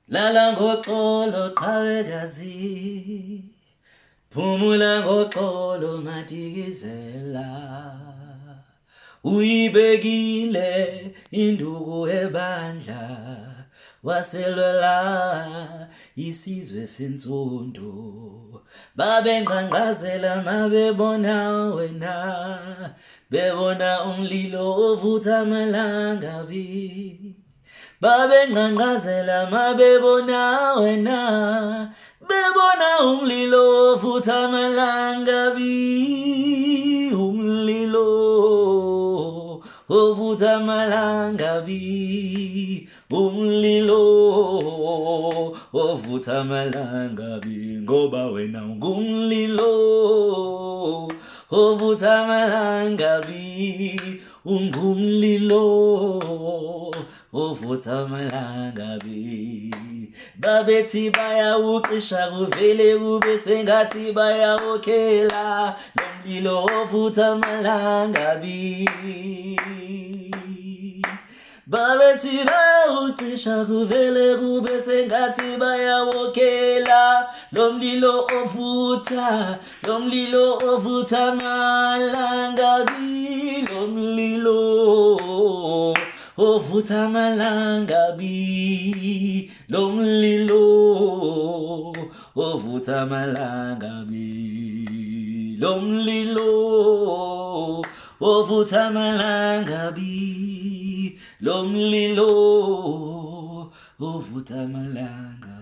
Lala ngoxolo qhawekazi, phumula ngoxolo madikizela. Uyibekile induku ebandla, waselwela isizwe senzondo. Babengqangqazela mabebona wena, bebona umlilo ovutha amalangabi. Babengqangqazela mabebona wena, bebona umlilo ovutha amalangabi. Umlilo ovutha amalangabi, umlilo ovutha amalangabi, ngoba wena ungumlilo ovutha amalangabi, ungumlilo ovutha amalangabi. Babethi bayawucisha kuvele kube sengathi bayawokhela lomlilo ovutha amalangabi. Babethi bayawucisha kuvele kube sengathi bayawokhela lomlilo ovutha amalangabi, lomlilo ovutha amalangabi, lomlilo ovutha amalangabi, lomlilo ovutha amalangabi, lomlilo ovutha amalangabi.